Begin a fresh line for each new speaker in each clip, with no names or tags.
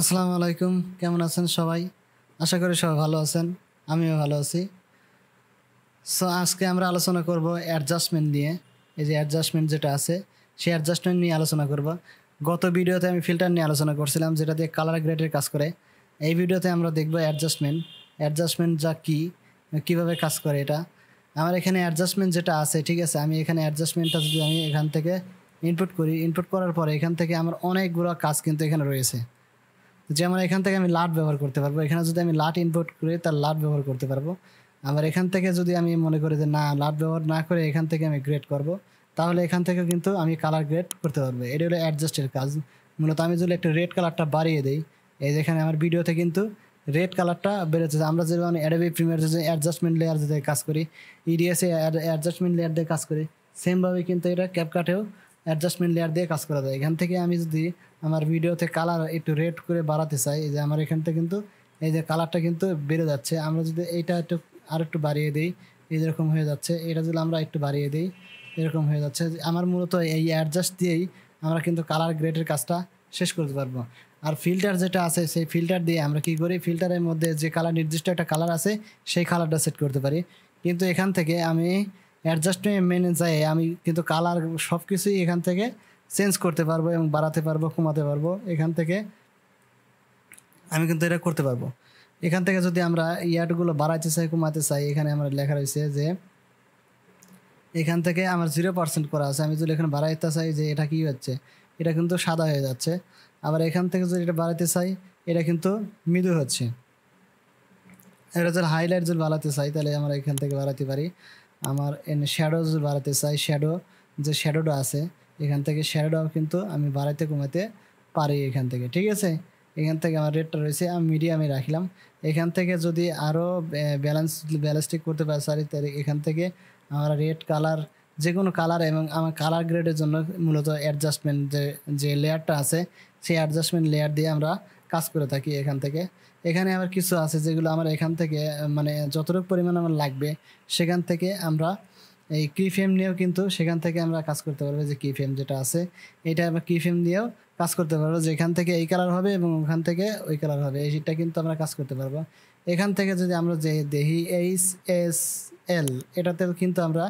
আসসালামু আলাইকুম। কেমন আছেন সবাই? আশা করি সবাই ভালো আছেন। আমিও ভালো আছি। সো আজকে আমরা আলোচনা করব অ্যাডজাস্টমেন্ট নিয়ে। এই যে অ্যাডজাস্টমেন্ট যেটা আছে, সেই অ্যাডজাস্টমেন্ট নিয়ে আলোচনা করব। গত ভিডিওতে আমি ফিল্টার নিয়ে আলোচনা করছিলাম, যেটা দিয়ে কালার গ্রেডের কাজ করে। এই ভিডিওতে আমরা দেখব অ্যাডজাস্টমেন্ট। অ্যাডজাস্টমেন্ট যা কি, কিভাবে কাজ করে এটা। আমার এখানে অ্যাডজাস্টমেন্ট যেটা আছে, ঠিক আছে? আমি এখানে অ্যাডজাস্টমেন্টটা যদি আমি এখান থেকে ইনপুট করি, ইনপুট করার পরে এখান থেকে আমার অনেকগুলো কাজ কিন্তু এখানে রয়েছে। যেমন এখান থেকে আমি লাট ব্যবহার করতে পারবো। এখানে যদি আমি লাট ইনপুট করি, তার লাট ব্যবহার করতে পারবো। আবার এখান থেকে যদি আমি মনে করি যে না, লাট ব্যবহার না করে এখান থেকে আমি গ্রেড করব, তাহলে এখান থেকে কিন্তু আমি কালার গ্রেড করতে পারবো। এটা হলো অ্যাডজাস্টের কাজ। মূলত আমি যদি একটা রেড কালারটা বাড়িয়ে দিই, এই যেখানে আমার ভিডিওতে কিন্তু রেড কালারটা বেরোচ্ছে। আমরা যেমন অ্যাডোবি প্রিমিয়ার যে অ্যাডজাস্টমেন্ট লেয়ার দিয়ে কাজ করি, ইডিএসে অ্যাডজাস্টমেন্ট লেয়ার দিয়ে কাজ করি, সেমভাবে কিন্তু এটা ক্যাপকাটেও অ্যাডজাস্টমেন্ট লেয়ার দিয়ে কাজ করা যায়। এখান থেকে আমি যদি আমার ভিডিওতে কালার একটু রেড করে বাড়াতে চাই, এই যে আমার এখান থেকে কিন্তু এই যে কালারটা কিন্তু বেড়ে যাচ্ছে। আমরা যদি এইটা একটু আর একটু বাড়িয়ে দিই, এই যেরকম হয়ে যাচ্ছে। এটা যদি আমরা একটু বাড়িয়ে দিই, এরকম হয়ে যাচ্ছে। আমার মূলত এই অ্যাডজাস্ট দিয়েই আমরা কিন্তু কালার গ্রেডের কাজটা শেষ করতে পারবো। আর ফিল্টার যেটা আছে, সেই ফিল্টার দিয়ে আমরা কি করি, ফিল্টারের মধ্যে যে কালার, নির্দিষ্ট একটা কালার আছে, সেই কালারটা সেট করতে পারি। কিন্তু এখান থেকে আমি অ্যাডজাস্টমেন্ট মেনে যাই, আমি কিন্তু কালার সব কিছুই এখান থেকে চেঞ্জ করতে পারবো এবং বাড়াতে পারবো, কমাতে পারবো। এখান থেকে আমি কিন্তু এটা করতে পারবো। এখান থেকে যদি আমরা ইয়ারগুলো বাড়াইতে চাই, কমাতে চাই, এখানে আমার লেখা রয়েছে যে এখান থেকে আমার 0% করা আছে। আমি যদি এখানে বাড়াইতে চাই, যে এটা কি হচ্ছে, এটা কিন্তু সাদা হয়ে যাচ্ছে। আবার এখান থেকে যদি এটা বাড়াইতে চাই, এটা কিন্তু মৃদু হচ্ছে। এটা যদি হাইলাইট যদি বাড়াতে চাই, তাহলে আমরা এখান থেকে বাড়াতে পারি। আমার এনে শ্যাডো যদি বাড়াতে চাই, শ্যাডো যে শ্যাডোটা আছে, এখান থেকে শ্যাডোটাও কিন্তু আমি বাড়াইতে কমাতে পারি এখান থেকে, ঠিক আছে? এখান থেকে আমার রেটটা রয়েছে, আমি মিডিয়ামে রাখলাম। এখান থেকে যদি আরও ব্যালেন্সটিক করতে পারি, তাহলে এখান থেকে আমরা রেড কালার, যে কোনো কালার, এবং আমার কালার গ্রেডের জন্য মূলত অ্যাডজাস্টমেন্ট যে লেয়ারটা আছে, সেই অ্যাডজাস্টমেন্ট লেয়ার দিয়ে আমরা কাজ করে থাকি এখান থেকে। এখানে আবার কিছু আছে যেগুলো আমার এখান থেকে মানে যতটুকু পরিমাণ আমার লাগবে, সেখান থেকে আমরা এই কিফ্রেম নিয়েও কিন্তু সেখান থেকে আমরা কাজ করতে পারবো। যে কিফ্রেম যেটা আছে, এটা আমরা কিফ্রেম দিয়েও কাজ করতে পারবো, যে এখান থেকে এই কালার হবে এবং ওখান থেকে ওই কালার হবে, এইটা কিন্তু আমরা কাজ করতে পারবো। এখান থেকে যদি আমরা যে দেখি HSL, এটাতেও কিন্তু আমরা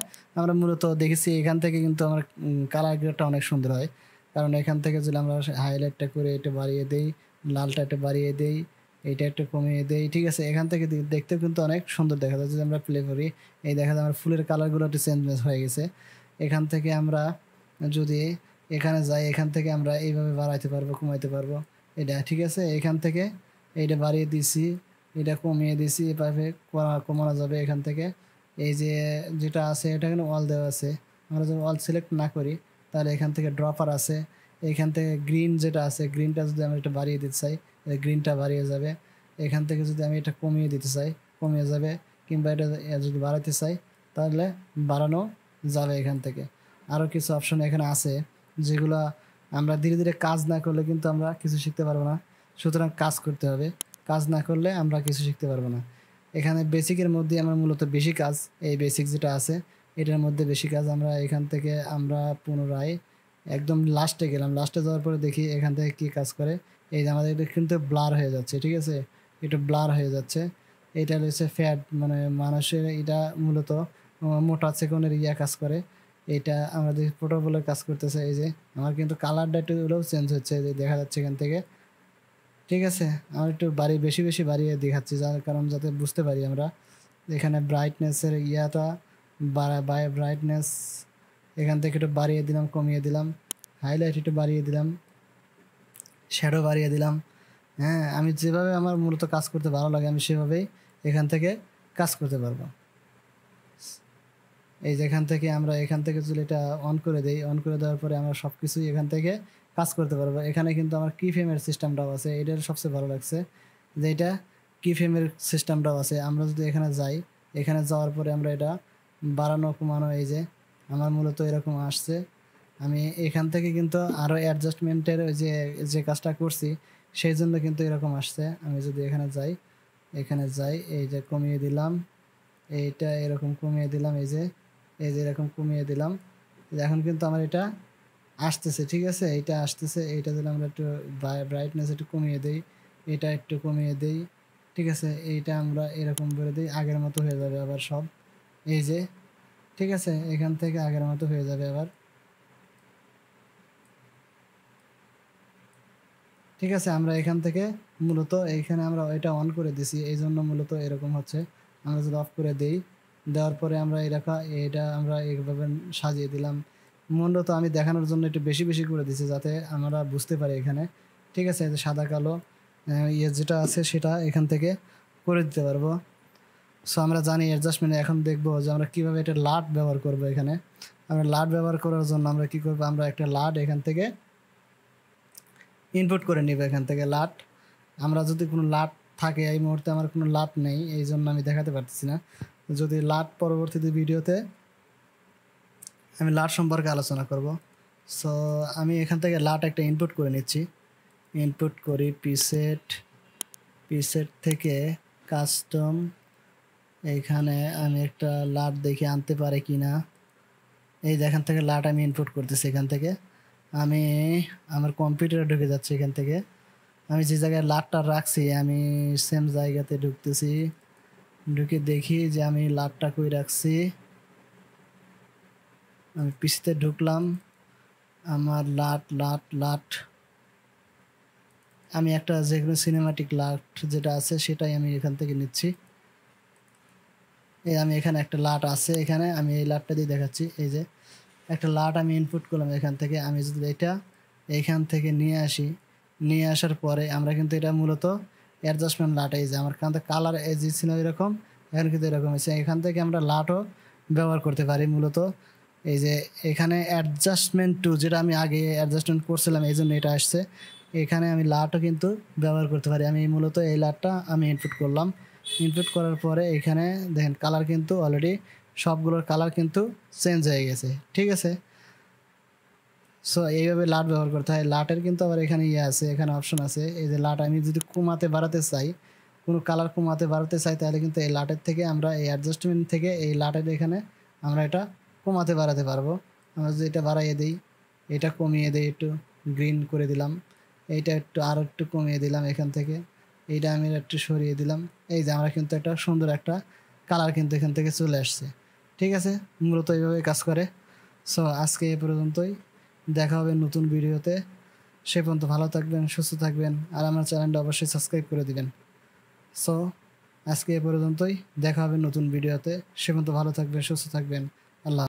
মূলত দেখেছি, এখান থেকে কিন্তু আমার কালার গ্রেডটা অনেক সুন্দর হয়। কারণ এখান থেকে যদি আমরা হাইলাইটটা করে এটা বাড়িয়ে দেই, লালটা একটু বাড়িয়ে দেই, এইটা একটু কমিয়ে দেই, ঠিক আছে? এখান থেকে দেখতেও কিন্তু অনেক সুন্দর দেখা যায়। যদি আমরা প্লে করি, এই দেখা যায় আমার ফুলের কালারগুলো একটু চেঞ্জ হয়ে গেছে। এখান থেকে আমরা যদি এখানে যাই, এখান থেকে আমরা এইভাবে বাড়াইতে পারবো, কমাইতে পারবো এটা, ঠিক আছে? এখান থেকে এইটা বাড়িয়ে দিছি, এটা কমিয়ে দিছি, এভাবে কমানো যাবে এখান থেকে। এই যে যেটা আছে, এটা কিন্তু অল দেওয়া আছে। আমরা যদি অল সিলেক্ট না করি, তাহলে এখান থেকে ড্রপার আছে। এখান থেকে গ্রিন যেটা আছে, গ্রিনটা যদি আমরা এটা বাড়িয়ে দিতে চাই, গ্রিনটা বাড়িয়ে যাবে। এখান থেকে যদি আমি এটা কমিয়ে দিতে চাই, কমিয়ে যাবে। কিংবা এটা যদি বাড়াতে চাই, তাহলে বাড়ানো যাবে এখান থেকে। আরও কিছু অপশন এখানে আছে, যেগুলো আমরা ধীরে ধীরে কাজ না করলে কিন্তু আমরা কিছু শিখতে পারবো না। সুতরাং কাজ করতে হবে, কাজ না করলে আমরা কিছু শিখতে পারবো না। এখানে বেসিকের মধ্যে আমার মূলত বেশি কাজ, এই বেসিক যেটা আছে, এটার মধ্যে বেশি কাজ। আমরা এখান থেকে আমরা পুনরায় একদম লাস্টে গেলাম, লাস্টে যাওয়ার পরে দেখি এখান থেকে কী কাজ করে। এই যে আমাদের এটা কিন্তু ব্লার হয়ে যাচ্ছে, ঠিক আছে? একটু ব্লার হয়ে যাচ্ছে। এটা হচ্ছে ফ্যাট, মানে মানুষের এটা মূলত মোটা চিকনের কাজ করে। এটা আমাদের প্রোটোকলের কাজ করতেছে। এই যে আমার কিন্তু কালারটা একটু হলেও চেঞ্জ হচ্ছে, যে দেখা যাচ্ছে এখান থেকে, ঠিক আছে? আমার একটু বেশি বেশি বাড়িয়ে দেখাচ্ছি, যার কারণ যাতে বুঝতে পারি আমরা। এখানে ব্রাইটনেসের ব্রাইটনেস এখান থেকে একটু বাড়িয়ে দিলাম, কমিয়ে দিলাম। হাইলাইট একটু বাড়িয়ে দিলাম, শ্যাডো বাড়িয়ে দিলাম। হ্যাঁ, আমি যেভাবে আমার মূলত কাজ করতে ভালো লাগে, আমি সেভাবেই এখান থেকে কাজ করতে পারবো। এই যে এখান থেকে আমরা এখান থেকে যদি এটা অন করে দেই, অন করে দেওয়ার পরে আমরা সব কিছুই এখান থেকে কাজ করতে পারবো। এখানে কিন্তু আমার কি ফ্রেমের সিস্টেমটাও আছে, এটার সবচেয়ে ভালো লাগছে যে এটা কি ফ্রেমের সিস্টেমটাও আছে। আমরা যদি এখানে যাই, এখানে যাওয়ার পরে আমরা এটা বাড়ানো কমানো, এই যে আমার মূলত এরকম আসছে। আমি এখান থেকে কিন্তু আরও অ্যাডজাস্টমেন্টের ওই যে কাজটা করছি, সেই জন্য কিন্তু এরকম আসছে। আমি যদি এখানে যাই, এই যে কমিয়ে দিলাম, এইটা এরকম কমিয়ে দিলাম, এই যে এরকম কমিয়ে দিলাম। এখন কিন্তু আমার এটা আসতেছে, ঠিক আছে? এইটা আসতেছে। এইটা যদি আমরা একটু ব্রাইটনেস একটু কমিয়ে দিই, এটা একটু কমিয়ে দেই, ঠিক আছে। এইটা আমরা এরকম করে দিই, আগের মতো হয়ে যাবে আবার সব, এই যে, ঠিক আছে। এখান থেকে আগের মতো হয়ে যাবে আবার, ঠিক আছে। আমরা এখান থেকে মূলত এইখানে আমরা এটা অন করে দিছি, এই জন্য মূলত এরকম হচ্ছে। আমরা যদি অফ করে দিই, দেওয়ার পরে আমরা এটা আমরা এইভাবে সাজিয়ে দিলাম। মূলত আমি দেখানোর জন্য একটু বেশি বেশি করে দিছি যাতে আমরা বুঝতে পারি এখানে, ঠিক আছে। যে সাদা কালো যেটা আছে সেটা এখান থেকে করে দিতে পারবো। সো আমরা জানি অ্যাডজাস্টমেন্টে এখন দেখবো যে আমরা কীভাবে এটা লাট ব্যবহার করব। এখানে আমরা লাট ব্যবহার করার জন্য আমরা কী করবো, আমরা একটা লাট এখান থেকে ইনপুট করে নিব। এখান থেকে লাট, আমরা যদি কোনো লাট থাকে, এই মুহূর্তে আমার কোনো লাট নেই, এই জন্য আমি দেখাতে পারতেছি না। যদি লাট পরবর্তীতে ভিডিওতে আমি লাট সম্পর্কে আলোচনা করব। সো আমি এখান থেকে লাট একটা ইনপুট করে নিচ্ছি, ইনপুট করি পিসেট, পিসেট থেকে কাস্টম, এইখানে আমি একটা লাট দেখে আনতে পারি কি না। এই যেখান থেকে লাট আমি ইনপুট করতেছি, এখান থেকে আমি আমার কম্পিউটারে ঢুকে যাচ্ছি। এখান থেকে আমি যে জায়গায় লাটটা রাখছি আমি সেম জায়গাতে ঢুকতেছি, ঢুকে দেখি যে আমি লাটটা কই রাখছি। আমি পিসিতে ঢুকলাম, আমার লাট লাট লাট আমি একটা যে কোনো সিনেমাটিক লাট যেটা আছে সেটাই আমি এখান থেকে নিচ্ছি। এই আমি এখানে একটা লাট আছে, এখানে আমি এই লাটটা দিয়ে দেখাচ্ছি। এই যে একটা লাট আমি ইনপুট করলাম এখান থেকে। আমি যদি এটা এইখান থেকে নিয়ে আসি, নিয়ে আসার পরে আমরা কিন্তু এটা মূলত অ্যাডজাস্টমেন্ট লাট, এই যে আমার কাছে কালার এই যে ছিল এরকম, এখন কিন্তু এরকম হয়েছে। এখান থেকে আমরা লাটও ব্যবহার করতে পারি মূলত। এই যে এখানে অ্যাডজাস্টমেন্ট টু, যেটা আমি আগে অ্যাডজাস্টমেন্ট করছিলাম এই জন্য এটা আসছে, এখানে আমি লাটও কিন্তু ব্যবহার করতে পারি। আমি মূলত এই লাটটা আমি ইনপুট করলাম, ইনপুট করার পরে এখানে দেখেন কালার কিন্তু অলরেডি সবগুলোর কালার কিন্তু চেঞ্জ হয়ে গেছে, ঠিক আছে। সো এইভাবে লাট ব্যবহার করতে হয়। লাটের কিন্তু আবার এখানে আছে, এখানে অপশন আছে। এই যে লাট আমি যদি কমাতে বাড়াতে চাই, কোনো কালার কমাতে বাড়াতে চাই, তাহলে কিন্তু এই লাটের থেকে আমরা এই অ্যাডজাস্টমেন্ট থেকে এই লাটের এখানে আমরা এটা কমাতে বাড়াতে পারবো। আমরা যদি এটা বাড়াইয়ে দিই, এটা কমিয়ে দিই, একটু গ্রিন করে দিলাম, এইটা একটু আরও একটু কমিয়ে দিলাম এখান থেকে, এইটা আমি একটু সরিয়ে দিলাম। এই যে আমরা কিন্তু একটা সুন্দর একটা কালার কিন্তু এখান থেকে চলে আসছে, ঠিক আছে। মূলত এইভাবে কাজ করে। সো আজকে এ পর্যন্তই, দেখা হবে নতুন ভিডিওতে। সে পর্যন্ত ভালো থাকবেন, সুস্থ থাকবেন, আর আমার চ্যানেলটা অবশ্যই সাবস্ক্রাইব করে দিবেন। সো আজকে এ পর্যন্তই, দেখা হবে নতুন ভিডিওতে। সে পর্যন্ত ভালো থাকবেন, সুস্থ থাকবেন।